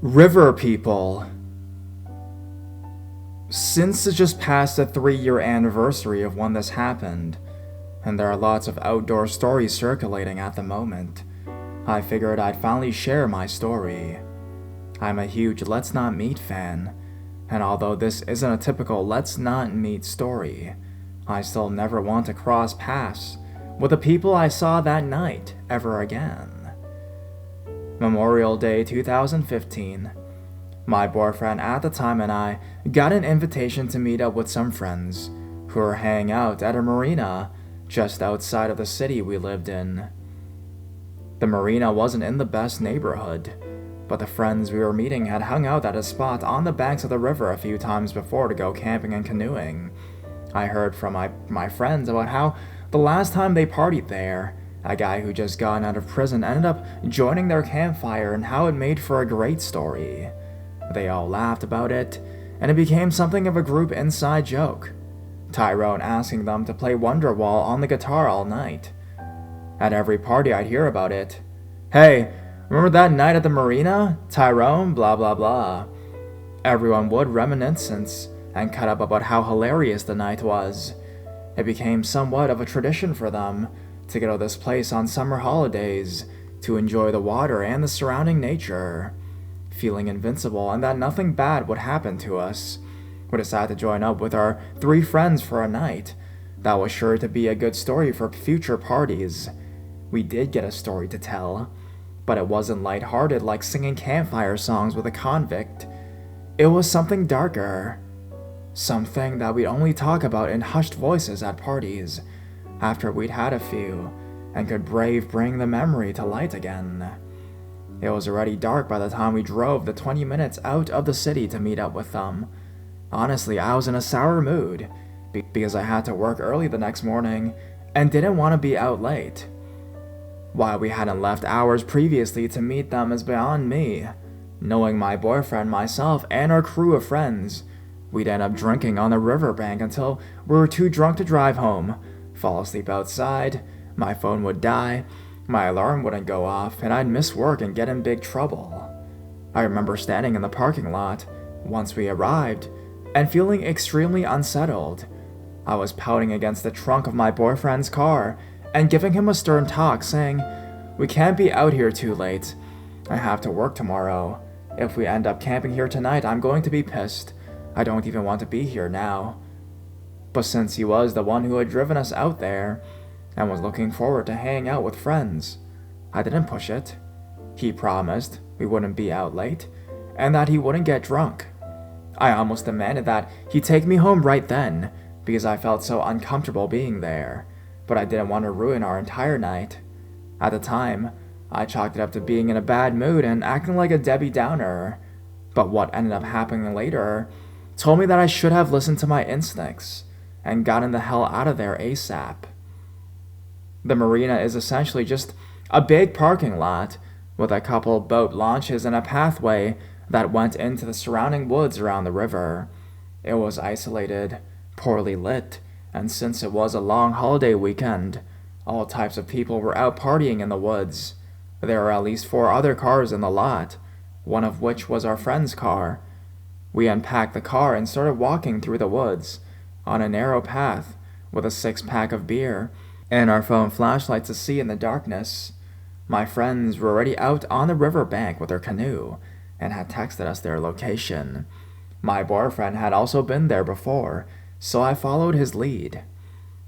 River people. Since it's just past the 3-year anniversary of when this happened, and there are lots of outdoor stories circulating at the moment, I figured I'd finally share my story. I'm a huge Let's Not Meet fan, and although this isn't a typical Let's Not Meet story, I still never want to cross paths with the people I saw that night ever again. Memorial Day 2015. My boyfriend at the time and I got an invitation to meet up with some friends who were hanging out at a marina just outside of the city we lived in. The marina wasn't in the best neighborhood, but the friends we were meeting had hung out at a spot on the banks of the river a few times before to go camping and canoeing. I heard from my friends about how the last time they partied there, a guy who just gotten out of prison ended up joining their campfire and how it made for a great story. They all laughed about it, and it became something of a group inside joke. Tyrone asking them to play Wonderwall on the guitar all night. At every party I'd hear about it. Hey, remember that night at the marina? Tyrone, blah blah blah. Everyone would reminiscence and cut up about how hilarious the night was. It became somewhat of a tradition for them to go to this place on summer holidays to enjoy the water and the surrounding nature. Feeling invincible and that nothing bad would happen to us, we decided to join up with our 3 friends for a night. That was sure to be a good story for future parties. We did get a story to tell, but it wasn't lighthearted like singing campfire songs with a convict. It was something darker. Something that we'd only talk about in hushed voices at parties, after we'd had a few, and could bring the memory to light again. It was already dark by the time we drove the 20 minutes out of the city to meet up with them. Honestly, I was in a sour mood, because I had to work early the next morning, and didn't want to be out late. Why we hadn't left hours previously to meet them is beyond me. Knowing my boyfriend, myself, and our crew of friends, we'd end up drinking on the riverbank until we were too drunk to drive home, fall asleep outside, my phone would die, my alarm wouldn't go off, and I'd miss work and get in big trouble. I remember standing in the parking lot, once we arrived, and feeling extremely unsettled. I was pouting against the trunk of my boyfriend's car and giving him a stern talk saying, "We can't be out here too late. I have to work tomorrow. If we end up camping here tonight, I'm going to be pissed. I don't even want to be here now." But since he was the one who had driven us out there, and was looking forward to hanging out with friends, I didn't push it. He promised we wouldn't be out late, and that he wouldn't get drunk. I almost demanded that he take me home right then, because I felt so uncomfortable being there, but I didn't want to ruin our entire night. At the time, I chalked it up to being in a bad mood and acting like a Debbie Downer, but what ended up happening later told me that I should have listened to my instincts and gotten the hell out of there ASAP. The marina is essentially just a big parking lot with a couple boat launches and a pathway that went into the surrounding woods around the river. It was isolated, poorly lit, and since it was a long holiday weekend, all types of people were out partying in the woods. There were at least 4 other cars in the lot, one of which was our friend's car. We unpacked the car and started walking through the woods on a narrow path with a 6-pack of beer and our phone flashlights to see in the darkness. My friends were already out on the riverbank with their canoe and had texted us their location. My boyfriend had also been there before, so I followed his lead.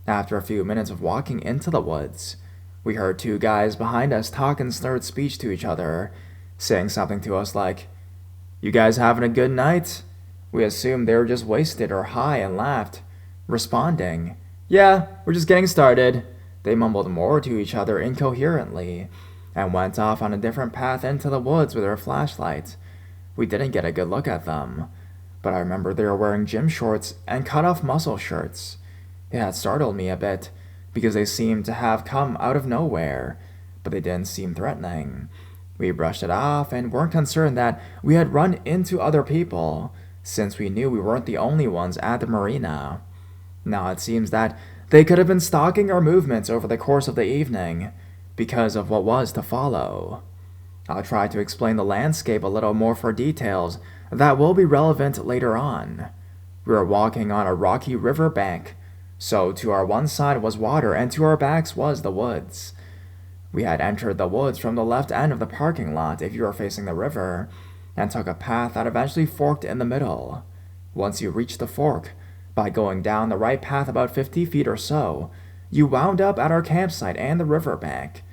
After a few minutes of walking into the woods, we heard 2 guys behind us talk in slurred speech to each other, saying something to us like, "You guys having a good night?" We assumed they were just wasted or high and laughed, responding, "Yeah, we're just getting started." They mumbled more to each other incoherently and went off on a different path into the woods with their flashlights. We didn't get a good look at them, but I remember they were wearing gym shorts and cut-off muscle shirts. It had startled me a bit because they seemed to have come out of nowhere, but they didn't seem threatening. We brushed it off and weren't concerned that we had run into other people, since we knew we weren't the only ones at the marina. Now it seems that they could have been stalking our movements over the course of the evening, because of what was to follow. I'll try to explain the landscape a little more for details that will be relevant later on. We were walking on a rocky river bank, so to our one side was water and to our backs was the woods. We had entered the woods from the left end of the parking lot if you were facing the river, and took a path that eventually forked in the middle. Once you reached the fork, by going down the right path about 50 feet or so, you wound up at our campsite and the riverbank.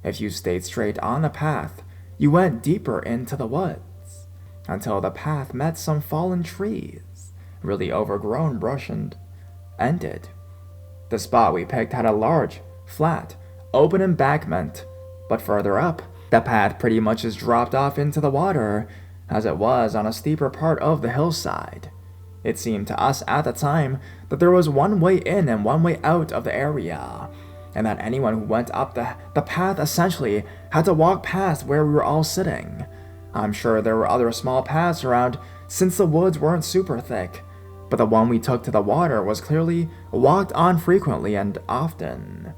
If you stayed straight on the path, you went deeper into the woods, until the path met some fallen trees, really overgrown brush, and ended. The spot we picked had a large, flat, open embankment, but further up, the path pretty much just dropped off into the water, as it was on a steeper part of the hillside. It seemed to us at the time that there was one way in and one way out of the area, and that anyone who went up the path essentially had to walk past where we were all sitting. I'm sure there were other small paths around since the woods weren't super thick, but the one we took to the water was clearly walked on frequently and often.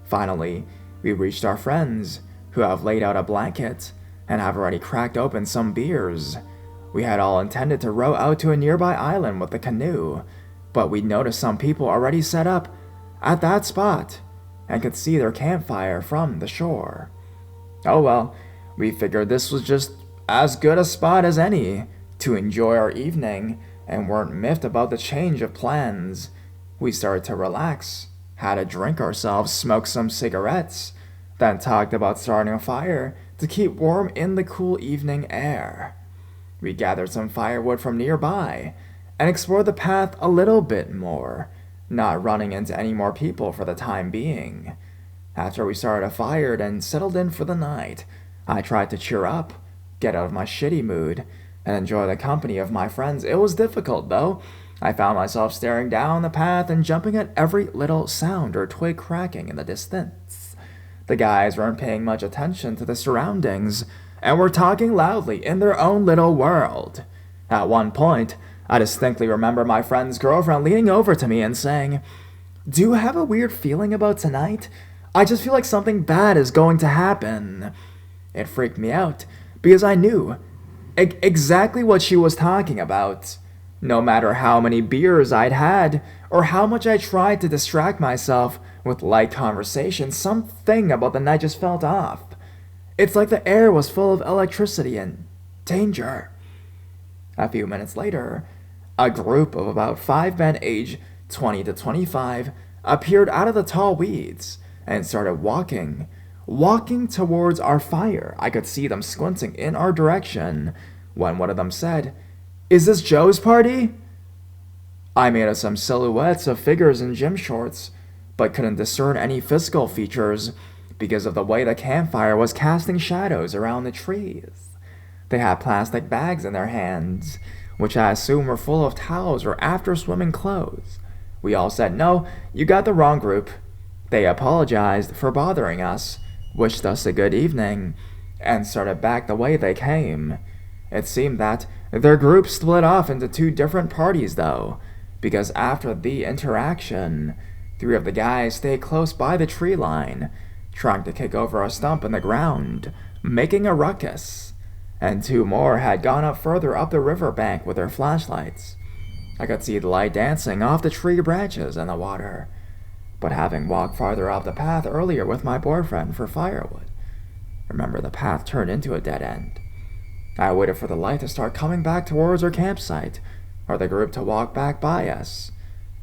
Finally, we reached our friends, who have laid out a blanket and have already cracked open some beers. We had all intended to row out to a nearby island with the canoe, but we noticed some people already set up at that spot and could see their campfire from the shore. Oh well, we figured this was just as good a spot as any to enjoy our evening and weren't miffed about the change of plans. We started to relax, had a drink ourselves, smoked some cigarettes, then talked about starting a fire to keep warm in the cool evening air. We gathered some firewood from nearby and explored the path a little bit more, not running into any more people for the time being. After we started a fire and settled in for the night, I tried to cheer up, get out of my shitty mood, and enjoy the company of my friends. It was difficult, though. I found myself staring down the path and jumping at every little sound or twig cracking in the distance. The guys weren't paying much attention to the surroundings, and were talking loudly in their own little world. At one point, I distinctly remember my friend's girlfriend leaning over to me and saying, "Do you have a weird feeling about tonight? I just feel like something bad is going to happen." It freaked me out, because I knew exactly what she was talking about. No matter how many beers I'd had, or how much I tried to distract myself with light conversation, something about the night just felt off. It's like the air was full of electricity and danger. A few minutes later, a group of about 5 men aged 20 to 25 appeared out of the tall weeds and started walking towards our fire. I could see them squinting in our direction when one of them said, "Is this Joe's party?" I made out some silhouettes of figures in gym shorts, but couldn't discern any physical features because of the way the campfire was casting shadows around the trees. They had plastic bags in their hands, which I assume were full of towels or after-swimming clothes. We all said, "No, you got the wrong group." They apologized for bothering us, wished us a good evening, and started back the way they came. It seemed that their group split off into 2 different parties, though, because after the interaction, 3 of the guys stayed close by the tree line, trying to kick over a stump in the ground, making a ruckus, and 2 more had gone up further up the riverbank with their flashlights. I could see the light dancing off the tree branches and the water, but having walked farther up the path earlier with my boyfriend for firewood, remember the path turned into a dead end. I waited for the light to start coming back towards our campsite, or the group to walk back by us,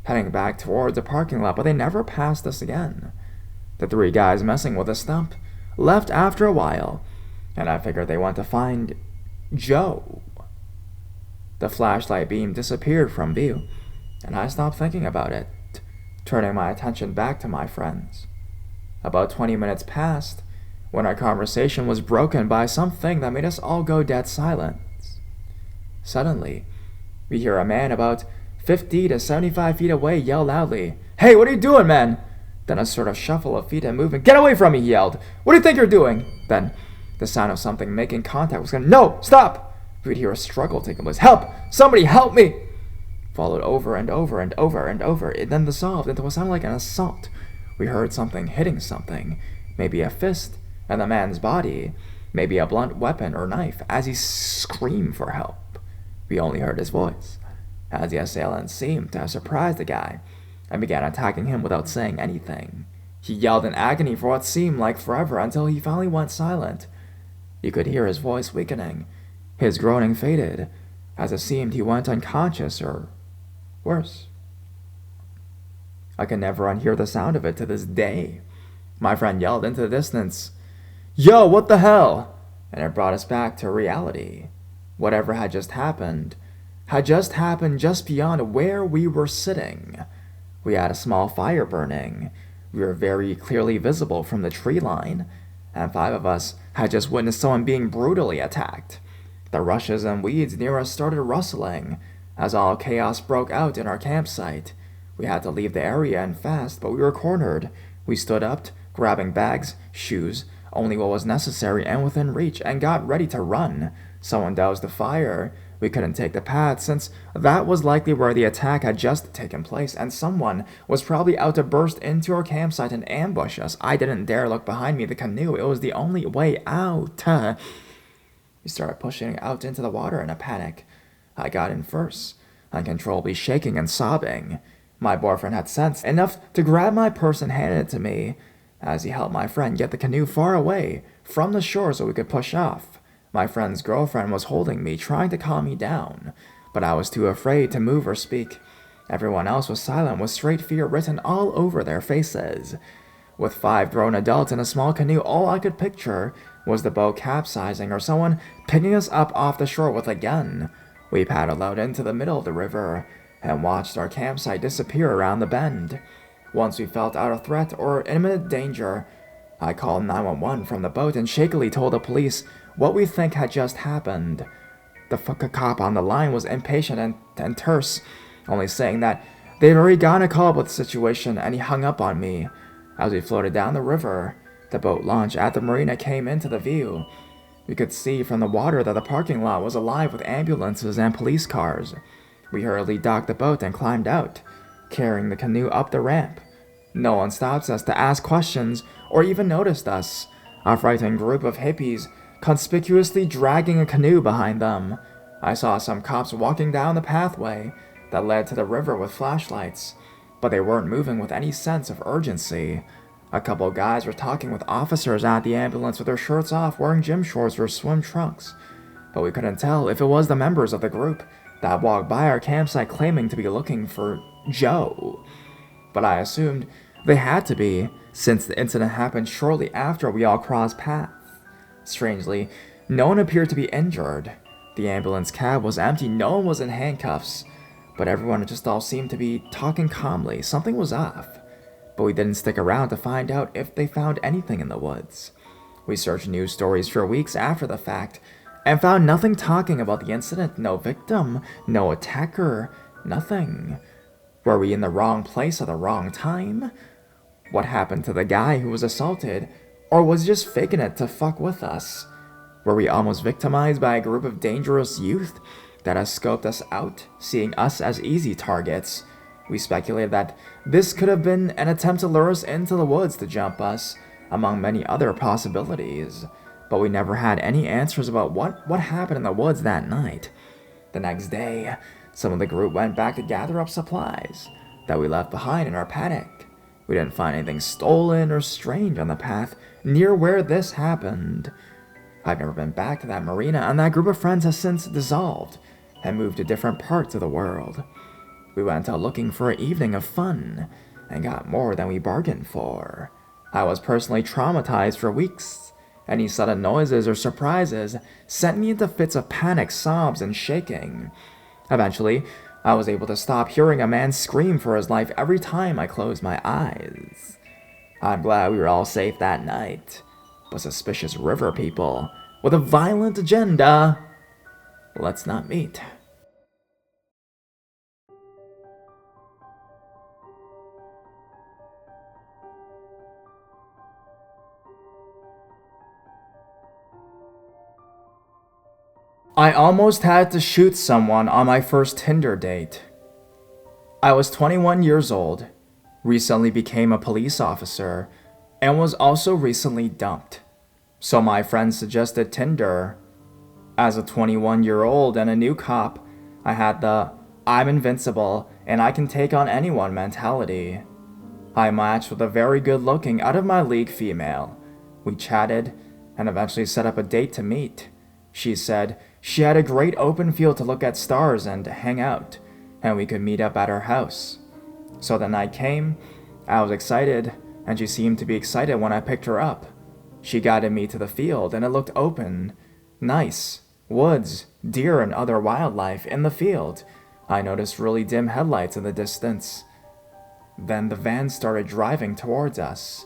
heading back towards the parking lot, but they never passed us again. The 3 guys messing with the stump left after a while, and I figured they went to find Joe. The flashlight beam disappeared from view, and I stopped thinking about it, turning my attention back to my friends. About 20 minutes passed when our conversation was broken by something that made us all go dead silent. Suddenly, we hear a man about 50 to 75 feet away yell loudly, "Hey, what are you doing, man?" Then a sort of shuffle of feet and movement. "Get away from me," he yelled. "What do you think you're doing?" Then the sound of something making contact was going, "No, stop!" We'd hear a struggle taking place. "Help! Somebody help me!" Followed over and over and over and over. It then dissolved into what sounded like an assault. We heard something hitting something, maybe a fist, and the man's body. maybe a blunt weapon or knife, as he screamed for help. We only heard his voice, as the assailant seemed to have surprised the guy and began attacking him without saying anything. He yelled in agony for what seemed like forever until he finally went silent. You could hear his voice weakening. His groaning faded, as it seemed he went unconscious or worse. I can never unhear the sound of it to this day. My friend yelled into the distance, "Yo, what the hell?" And it brought us back to reality. Whatever had just happened just beyond where we were sitting. We had a small fire burning. We were very clearly visible from the tree line, and 5 of us had just witnessed someone being brutally attacked. The rushes and weeds near us started rustling as all chaos broke out in our campsite. We had to leave the area and fast, but we were cornered. We stood up, grabbing bags, shoes, only what was necessary and within reach, and got ready to run. Someone doused the fire. We couldn't take the path since that was likely where the attack had just taken place, and someone was probably out to burst into our campsite and ambush us. I didn't dare look behind me. The canoe, it was the only way out. We started pushing out into the water in a panic. I got in first, uncontrollably shaking and sobbing. My boyfriend had sense enough to grab my purse and hand it to me, as he helped my friend get the canoe far away from the shore so we could push off. My friend's girlfriend was holding me, trying to calm me down, but I was too afraid to move or speak. Everyone else was silent, with straight fear written all over their faces. With 5 grown adults in a small canoe, all I could picture was the boat capsizing or someone picking us up off the shore with a gun. We paddled out into the middle of the river and watched our campsite disappear around the bend. Once we felt out of threat or imminent danger, I called 911 from the boat and shakily told the police what we think had just happened. The cop on the line was impatient and terse, only saying that they'd already gotten a call about the situation, and he hung up on me. As we floated down the river, the boat launch at the marina came into the view. We could see from the water that the parking lot was alive with ambulances and police cars. We hurriedly docked the boat and climbed out, carrying the canoe up the ramp. No one stopped us to ask questions or even noticed us. A frightened group of hippies conspicuously dragging a canoe behind them. I saw some cops walking down the pathway that led to the river with flashlights, but they weren't moving with any sense of urgency. A couple guys were talking with officers at the ambulance with their shirts off, wearing gym shorts or swim trunks, but we couldn't tell if it was the members of the group that walked by our campsite claiming to be looking for Joe. But I assumed they had to be, since the incident happened shortly after we all crossed paths. Strangely, no one appeared to be injured. The ambulance cab was empty, no one was in handcuffs, but everyone just all seemed to be talking calmly. Something was off, but we didn't stick around to find out if they found anything in the woods. We searched news stories for weeks after the fact, and found nothing talking about the incident. No victim, no attacker, nothing. Were we in the wrong place at the wrong time? What happened to the guy who was assaulted? Or was he just faking it to fuck with us? Were we almost victimized by a group of dangerous youth that has scoped us out, seeing us as easy targets? We speculated that this could have been an attempt to lure us into the woods to jump us, among many other possibilities. But we never had any answers about what happened in the woods that night. The next day, some of the group went back to gather up supplies that we left behind in our panic. We didn't find anything stolen or strange on the path near where this happened. I've never been back to that marina, and that group of friends has since dissolved and moved to different parts of the world. We went out looking for an evening of fun and got more than we bargained for. I was personally traumatized for weeks. Any sudden noises or surprises sent me into fits of panic, sobs, and shaking. Eventually, I was able to stop hearing a man scream for his life every time I closed my eyes. I'm glad we were all safe that night, but suspicious river people with a violent agenda, let's not meet. I almost had to shoot someone on my first Tinder date. I was 21 years old, recently became a police officer, and was also recently dumped. So my friend suggested Tinder. As a 21-year-old and a new cop, I had the I'm invincible and I can take on anyone mentality. I matched with a very good-looking, out-of-my-league female. We chatted and eventually set up a date to meet. She said she had a great open field to look at stars and hang out, and we could meet up at her house. So the night came, I was excited, and she seemed to be excited when I picked her up. She guided me to the field, and it looked open, nice, woods, deer, and other wildlife in the field. I noticed really dim headlights in the distance. Then the van started driving towards us,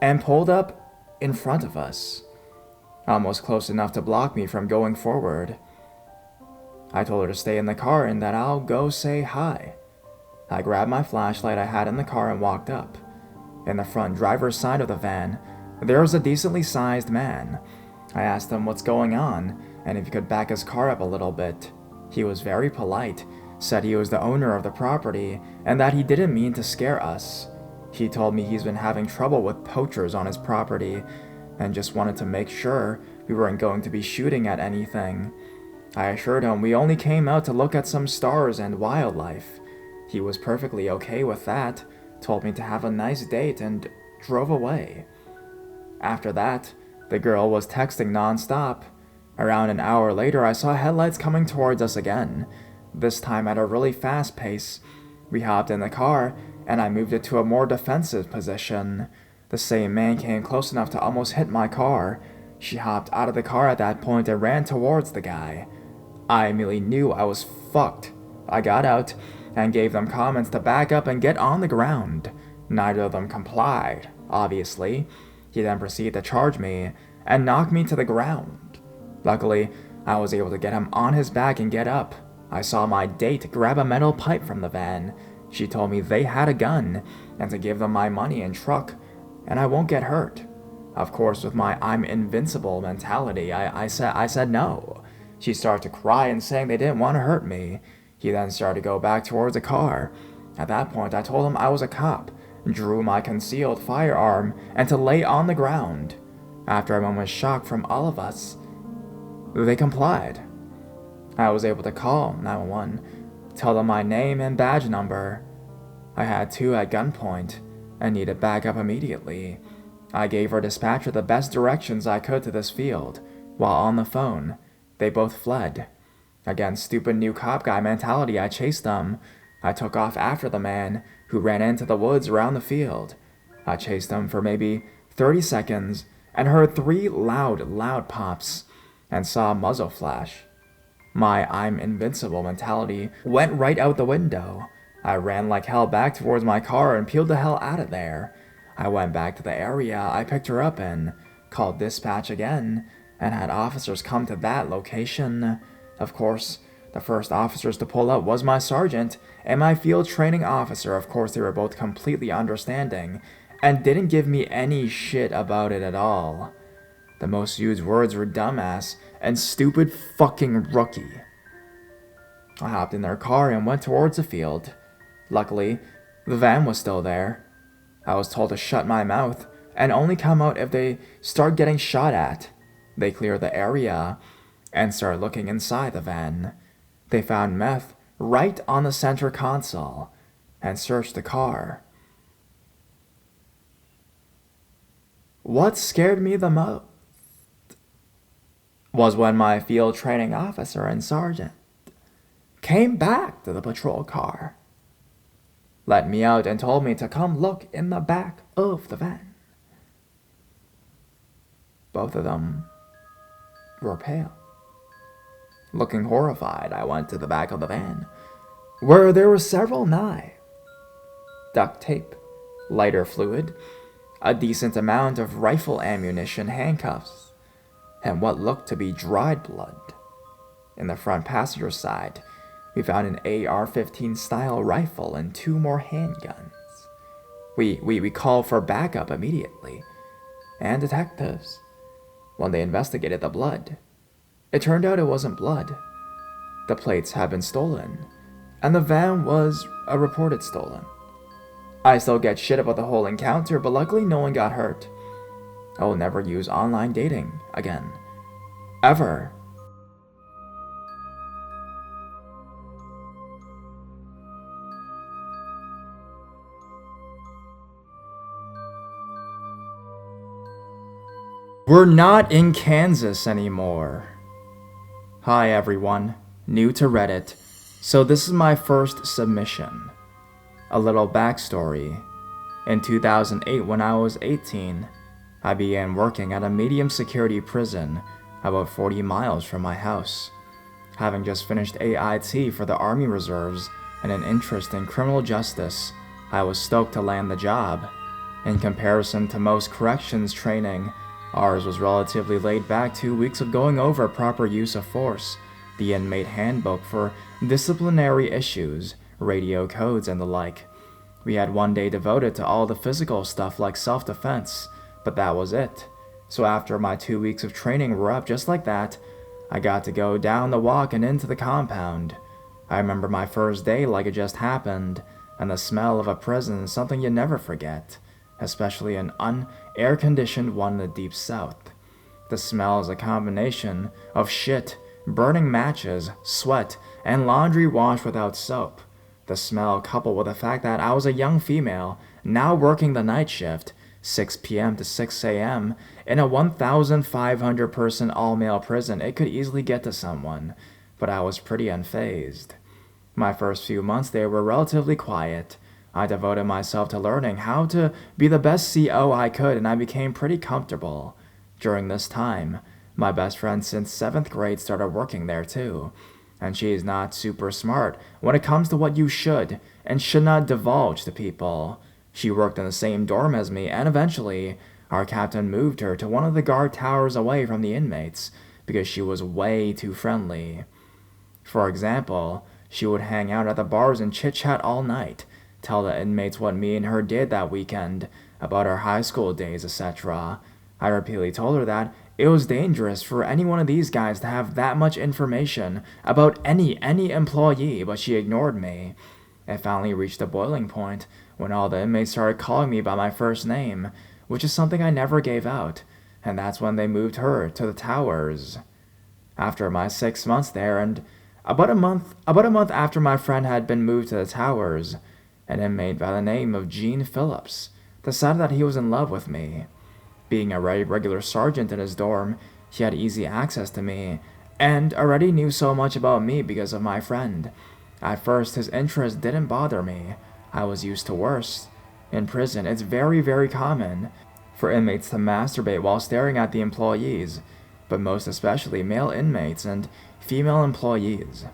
and pulled up in front of us, almost close enough to block me from going forward. I told her to stay in the car and that I'll go say hi. I grabbed my flashlight I had in the car and walked up. In the front driver's side of the van, there was a decently sized man. I asked him what's going on and if he could back his car up a little bit. He was very polite, said he was the owner of the property and that he didn't mean to scare us. He told me he's been having trouble with poachers on his property and just wanted to make sure we weren't going to be shooting at anything. I assured him we only came out to look at some stars and wildlife. He was perfectly okay with that, told me to have a nice date, and drove away. After that, the girl was texting non-stop. Around an hour later, I saw headlights coming towards us again, this time at a really fast pace. We hopped in the car, and I moved it to a more defensive position. The same man came close enough to almost hit my car. She hopped out of the car at that point and ran towards the guy. I immediately knew I was fucked. I got out and gave them comments to back up and get on the ground. Neither of them complied, obviously. He then proceeded to charge me and knock me to the ground. Luckily, I was able to get him on his back and get up. I saw my date grab a metal pipe from the van. She told me they had a gun and to give them my money and truck, and I won't get hurt. Of course, with my I'm invincible mentality, I said no. She started to cry and saying they didn't want to hurt me. He then started to go back towards the car. At that point, I told him I was a cop, drew my concealed firearm, and to lay on the ground. After a moment's shock from all of us, they complied. I was able to call 911, tell them my name and badge number. I had two at gunpoint and needed backup immediately. I gave our dispatcher the best directions I could to this field. While on the phone, they both fled. Again, stupid new cop guy mentality, I chased them. I took off after the man, who ran into the woods around the field. I chased him for maybe 30 seconds, and heard 3 loud pops, and saw a muzzle flash. My I'm invincible mentality went right out the window. I ran like hell back towards my car and peeled the hell out of there. I went back to the area I picked her up in, called dispatch again, and had officers come to that location. Of course, the first officers to pull up was my sergeant and my field training officer. Of course, they were both completely understanding and didn't give me any shit about it at all. The most used words were dumbass and stupid fucking rookie. I hopped in their car and went towards the field. Luckily, the van was still there. I was told to shut my mouth and only come out if they start getting shot at. They cleared the area and started looking inside the van. They found meth right on the center console and searched the car. What scared me the most was when my field training officer and sergeant came back to the patrol car, let me out, and told me to come look in the back of the van. Both of them were pale. Looking horrified, I went to the back of the van, where there were several knives, duct tape, lighter fluid, a decent amount of rifle ammunition, handcuffs, and what looked to be dried blood. In the front passenger side, we found an AR-15 style rifle and 2 more handguns. We called for backup immediately, and detectives, when they investigated the blood, it turned out it wasn't blood. The plates had been stolen, and the van was reported stolen. I still get shit about the whole encounter, but luckily no one got hurt. I will never use online dating again. Ever. We're not in Kansas anymore. Hi everyone, new to Reddit, so this is my first submission. A little backstory. In 2008, when I was 18, I began working at a medium security prison about 40 miles from my house. Having just finished AIT for the Army Reserves and an interest in criminal justice, I was stoked to land the job. In comparison to most corrections training, ours was relatively laid back. 2 weeks of going over proper use of force, the inmate handbook for disciplinary issues, radio codes, and the like. We had one day devoted to all the physical stuff like self-defense, but that was it. So after my 2 weeks of training were up just like that, I got to go down the walk and into the compound. I remember my first day like it just happened, and the smell of a prison is something you never forget, especially an un-air-conditioned one in the deep south. The smell is a combination of shit, burning matches, sweat, and laundry washed without soap. The smell, coupled with the fact that I was a young female, now working the night shift, 6 p.m. to 6 a.m., in a 1,500-person all-male prison, it could easily get to someone, but I was pretty unfazed. My first few months there were relatively quiet. I devoted myself to learning how to be the best CO I could, and I became pretty comfortable. During this time, my best friend since 7th grade started working there too. And she is not super smart when it comes to what you should and should not divulge to people. She worked in the same dorm as me, and eventually, our captain moved her to one of the guard towers away from the inmates because she was way too friendly. For example, she would hang out at the bars and chit-chat all night, tell the inmates what me and her did that weekend, about our high school days, etc. I repeatedly told her that it was dangerous for any one of these guys to have that much information about any employee, but she ignored me. It finally reached a boiling point when all the inmates started calling me by my first name, which is something I never gave out, and that's when they moved her to the towers. After my 6 months there, and about a month after my friend had been moved to the towers, an inmate by the name of Gene Phillips decided that he was in love with me. Being a regular sergeant in his dorm, he had easy access to me, and already knew so much about me because of my friend. At first, his interest didn't bother me. I was used to worse. In prison, it's very, very common for inmates to masturbate while staring at the employees, but most especially male inmates and female employees.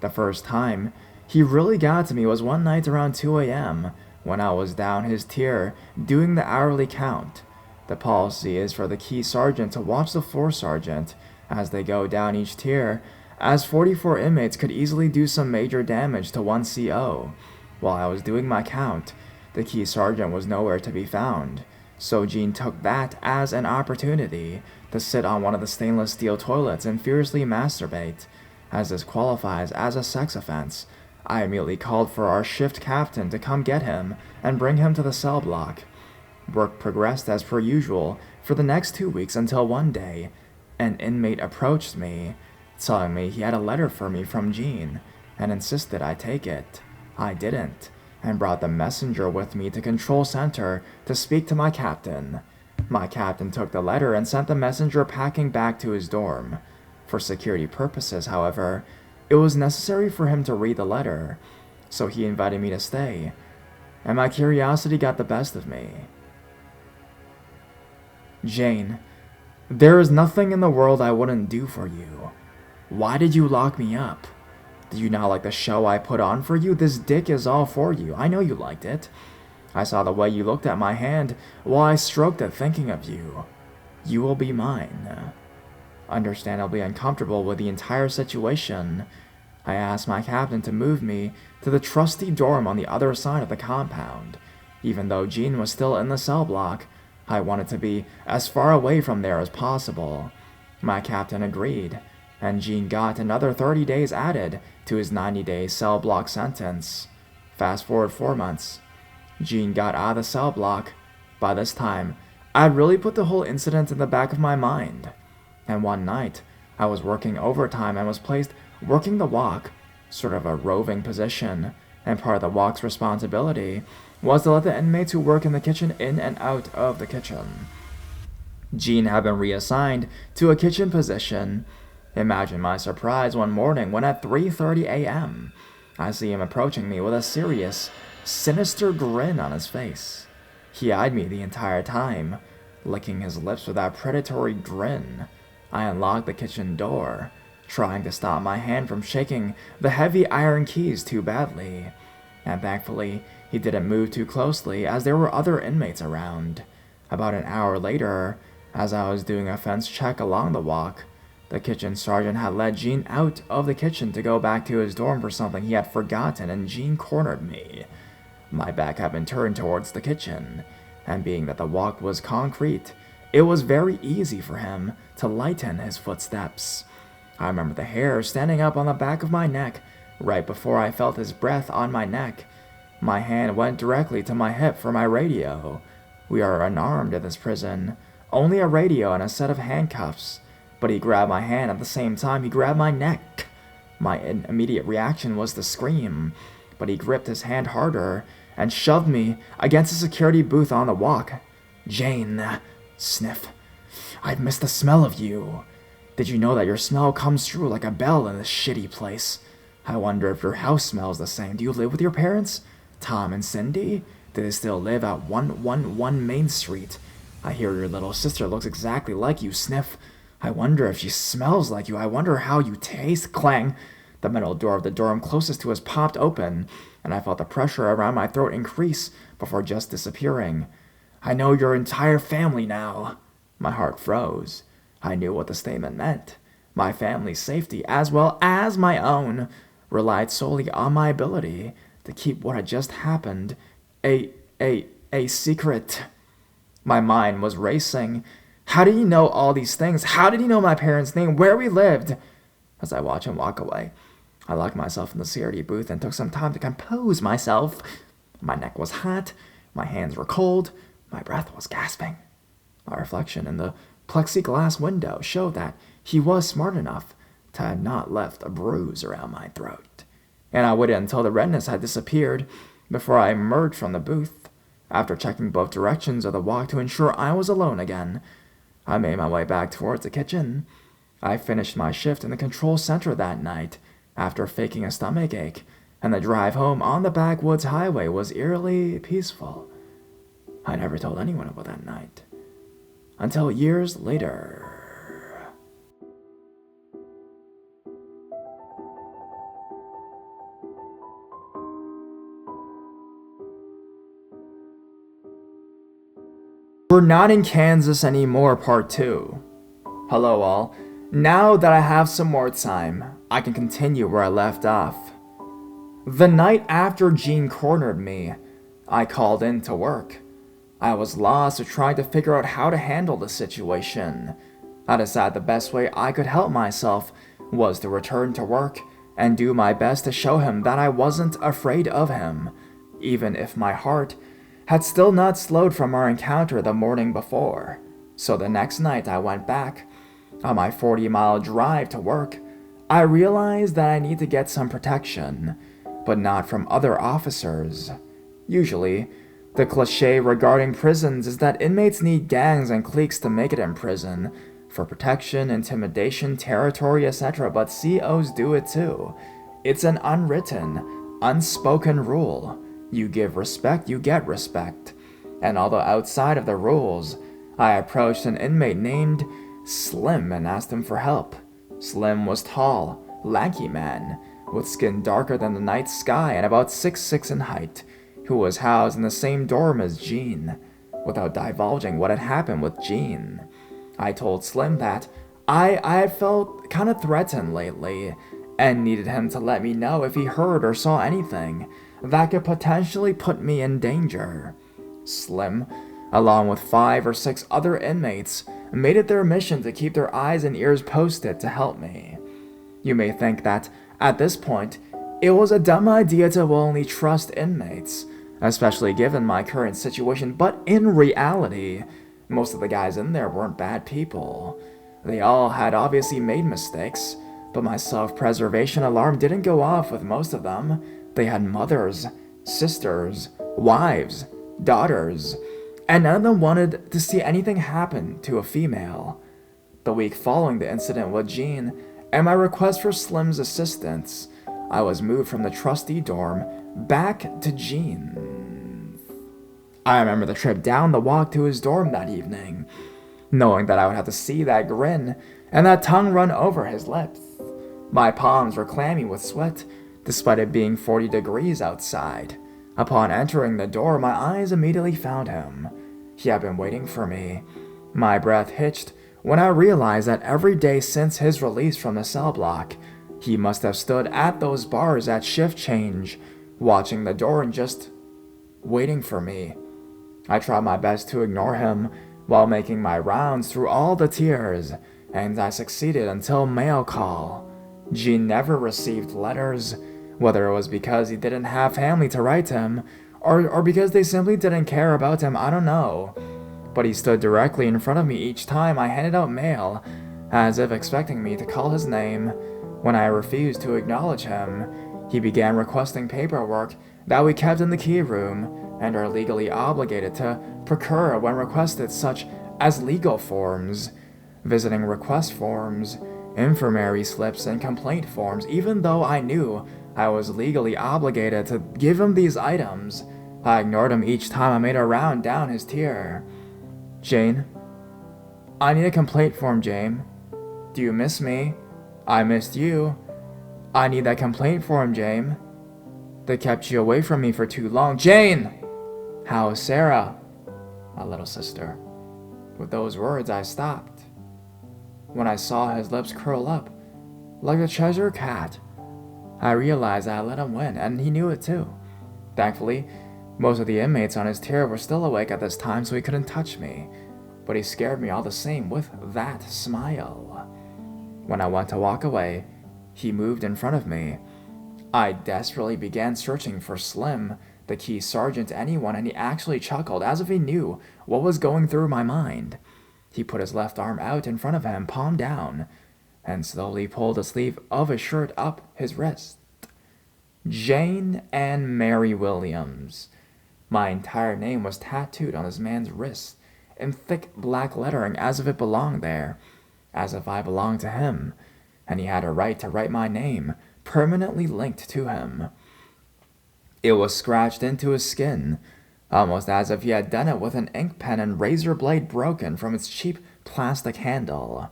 The first time he really got to me was one night around 2 a.m. when I was down his tier doing the hourly count. The policy is for the key sergeant to watch the floor sergeant as they go down each tier, as 44 inmates could easily do some major damage to one CO. While I was doing my count, the key sergeant was nowhere to be found, so Gene took that as an opportunity to sit on one of the stainless steel toilets and furiously masturbate. As this qualifies as a sex offense, I immediately called for our shift captain to come get him and bring him to the cell block. Work progressed as per usual for the next 2 weeks until one day, an inmate approached me, telling me he had a letter for me from Gene, and insisted I take it. I didn't, and brought the messenger with me to Control Center to speak to my captain. My captain took the letter and sent the messenger packing back to his dorm. For security purposes, however, it was necessary for him to read the letter, so he invited me to stay, and my curiosity got the best of me. Jane, there is nothing in the world I wouldn't do for you. Why did you lock me up? Did you not like the show I put on for you? This dick is all for you. I know you liked it. I saw the way you looked at my hand while I stroked it thinking of you. You will be mine. Understandably uncomfortable with the entire situation, I asked my captain to move me to the trusty dorm on the other side of the compound. Even though Gene was still in the cell block, I wanted to be as far away from there as possible. My captain agreed, and Gene got another 30 days added to his 90-day cell block sentence. Fast forward 4 months. Gene got out of the cell block. By this time, I'd really put the whole incident in the back of my mind. And one night, I was working overtime and was placed working the walk, sort of a roving position, and part of the walk's responsibility was to let the inmates who work in the kitchen in and out of the kitchen. Jean had been reassigned to a kitchen position. Imagine my surprise one morning when at 3:30 a.m., I see him approaching me with a serious, sinister grin on his face. He eyed me the entire time, licking his lips with that predatory grin. I unlocked the kitchen door, trying to stop my hand from shaking the heavy iron keys too badly. And thankfully, he didn't move too closely as there were other inmates around. About an hour later, as I was doing a fence check along the walk, the kitchen sergeant had led Jean out of the kitchen to go back to his dorm for something he had forgotten, and Jean cornered me. My back had been turned towards the kitchen, and being that the walk was concrete, it was very easy for him to lighten his footsteps. I remember the hair standing up on the back of my neck right before I felt his breath on my neck. My hand went directly to my hip for my radio. We are unarmed in this prison, only a radio and a set of handcuffs, but he grabbed my hand at the same time he grabbed my neck. My immediate reaction was to scream, but he gripped his hand harder and shoved me against the security booth on the walk. "Jane," sniff, "I've missed the smell of you. Did you know that your smell comes through like a bell in this shitty place? I wonder if your house smells the same. Do you live with your parents? Tom and Cindy? Do they still live at 111 Main Street? I hear your little sister looks exactly like you, sniff. I wonder if she smells like you. I wonder how you taste." Clang! The metal door of the dorm closest to us popped open, and I felt the pressure around my throat increase before just disappearing. "I know your entire family now." My heart froze. I knew what the statement meant. My family's safety, as well as my own, relied solely on my ability to keep what had just happened a secret. My mind was racing. How did he know all these things? How did he know my parents' name, where we lived? As I watched him walk away, I locked myself in the security booth and took some time to compose myself. My neck was hot, my hands were cold, my breath was gasping. My reflection in the plexiglass window showed that he was smart enough to have not left a bruise around my throat. And I waited until the redness had disappeared before I emerged from the booth. After checking both directions of the walk to ensure I was alone again, I made my way back towards the kitchen. I finished my shift in the control center that night after faking a stomach ache, and the drive home on the backwoods highway was eerily peaceful. I never told anyone about that night until years later. We're not in Kansas anymore, part 2. Hello all. Now that I have some more time, I can continue where I left off. The night after Jean cornered me, I called in to work. I was lost and trying to figure out how to handle the situation. I decided the best way I could help myself was to return to work and do my best to show him that I wasn't afraid of him, even if my heart had still not slowed from our encounter the morning before. So the next night I went back. On my 40-mile drive to work, I realized that I need to get some protection, but not from other officers. Usually, the cliche regarding prisons is that inmates need gangs and cliques to make it in prison, for protection, intimidation, territory, etc., but COs do it too. It's an unwritten, unspoken rule. You give respect, you get respect. And although outside of the rules, I approached an inmate named Slim and asked him for help. Slim was tall, lanky man, with skin darker than the night sky and about 6'6" in height, who was housed in the same dorm as Jean. Without divulging what had happened with Jean, I told Slim that I had felt kind of threatened lately and needed him to let me know if he heard or saw anything that could potentially put me in danger. Slim, along with 5 or 6 other inmates, made it their mission to keep their eyes and ears posted to help me. You may think that, at this point, it was a dumb idea to only trust inmates, especially given my current situation, but in reality, Most of the guys in there weren't bad people. They all had obviously made mistakes, but my self-preservation alarm didn't go off with most of them. They had mothers, sisters, wives, daughters, and none of them wanted to see anything happen to a female. The week following the incident with Jean and my request for Slim's assistance, I was moved from the trustee dorm back to Jean's. I remember the trip down the walk to his dorm that evening, knowing that I would have to see that grin and that tongue run over his lips. My palms were clammy with sweat, despite it being 40 degrees outside. Upon entering the door, my eyes immediately found him. He had been waiting for me. My breath hitched when I realized that every day since his release from the cell block, he must have stood at those bars at shift change, watching the door and just waiting for me. I tried my best to ignore him while making my rounds through all the tiers, and I succeeded until mail call. Jean never received letters, whether it was because he didn't have family to write him, or because they simply didn't care about him, I don't know. But he stood directly in front of me each time I handed out mail, as if expecting me to call his name. When I refused to acknowledge him, he began requesting paperwork that we kept in the key room and are legally obligated to procure when requested, such as legal forms, visiting request forms, infirmary slips, and complaint forms. Even though I knew I was legally obligated to give him these items, I ignored him each time I made a round down his tier. Jane, I need a complaint form, Jane. Do you miss me? I missed you. I need that complaint form, Jane. They kept you away from me for too long. Jane! How's Sarah? My little sister. With those words, I stopped. When I saw his lips curl up, like a Cheshire cat, I realized I let him win, and he knew it too. Thankfully, most of the inmates on his tier were still awake at this time, so he couldn't touch me, but he scared me all the same with that smile. When I went to walk away, he moved in front of me. I desperately began searching for Slim, the key sergeant, anyone, and he actually chuckled as if he knew what was going through my mind. He put his left arm out in front of him, palm down, and slowly pulled the sleeve of his shirt up his wrist. Jane and Mary Williams. My entire name was tattooed on this man's wrist in thick black lettering, as if it belonged there, as if I belonged to him, and he had a right to write my name permanently linked to him. It was scratched into his skin, almost as if he had done it with an ink pen and razor blade broken from its cheap plastic handle.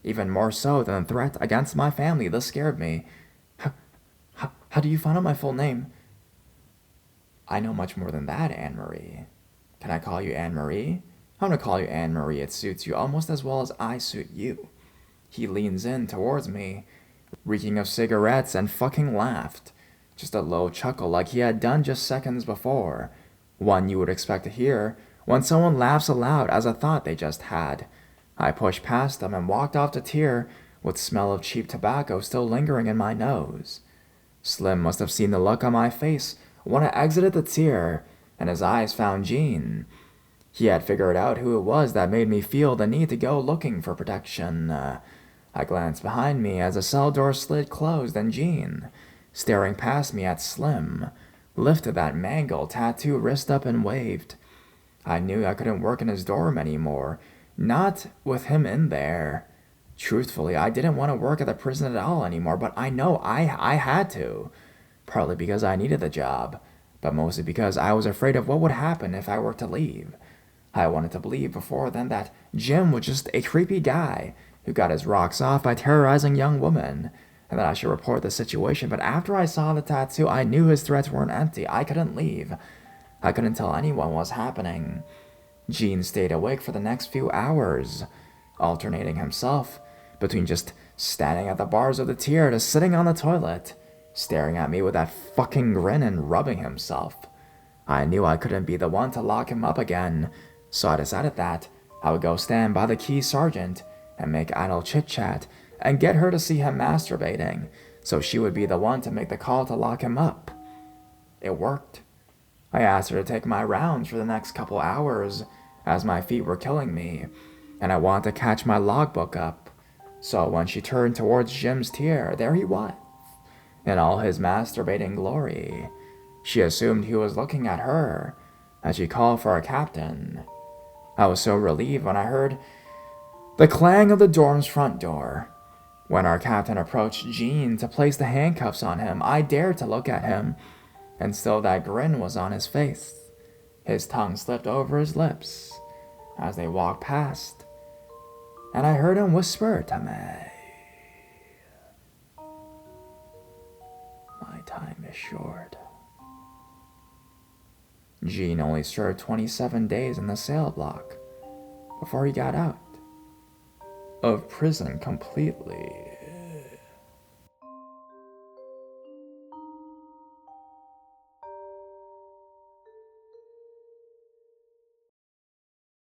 Even more so than the threat against my family, this scared me. How do you find out my full name? I know much more than that, Anne-Marie. Can I call you Anne-Marie? I'm gonna call you Anne-Marie. It suits you almost as well as I suit you. He leans in towards me, reeking of cigarettes, and fucking laughed. Just a low chuckle like he had done just seconds before. One you would expect to hear when someone laughs aloud as a thought they just had. I pushed past him and walked off the tier with smell of cheap tobacco still lingering in my nose. Slim must have seen the look on my face when I exited the tier, and his eyes found Jean. He had figured out who it was that made me feel the need to go looking for protection. I glanced behind me as the cell door slid closed, and Jean, staring past me at Slim, lifted that mangled tattoo wrist up and waved. I knew I couldn't work in his dorm anymore, not with him in there. Truthfully, I didn't want to work at the prison at all anymore, but I know I had to. Partly because I needed the job, but mostly because I was afraid of what would happen if I were to leave. I wanted to believe before then that Jim was just a creepy guy who got his rocks off by terrorizing young women, and that I should report the situation, but after I saw the tattoo, I knew his threats weren't empty. I couldn't leave. I couldn't tell anyone what was happening. Jean stayed awake for the next few hours, alternating himself between just standing at the bars of the tier to sitting on the toilet, staring at me with that fucking grin and rubbing himself. I knew I couldn't be the one to lock him up again, so I decided that I would go stand by the key sergeant and make idle chit-chat and get her to see him masturbating, so she would be the one to make the call to lock him up. It worked. I asked her to take my rounds for the next couple hours, as my feet were killing me, and I wanted to catch my logbook up. So when she turned towards Jim's tier, there he was, in all his masturbating glory. She assumed he was looking at her, as she called for a captain. I was so relieved when I heard the clang of the dorm's front door. When our captain approached Gene to place the handcuffs on him, I dared to look at him, and still that grin was on his face. His tongue slipped over his lips as they walked past, and I heard him whisper to me, "My time is short." Gene only served 27 days in the cell block before he got out of prison completely.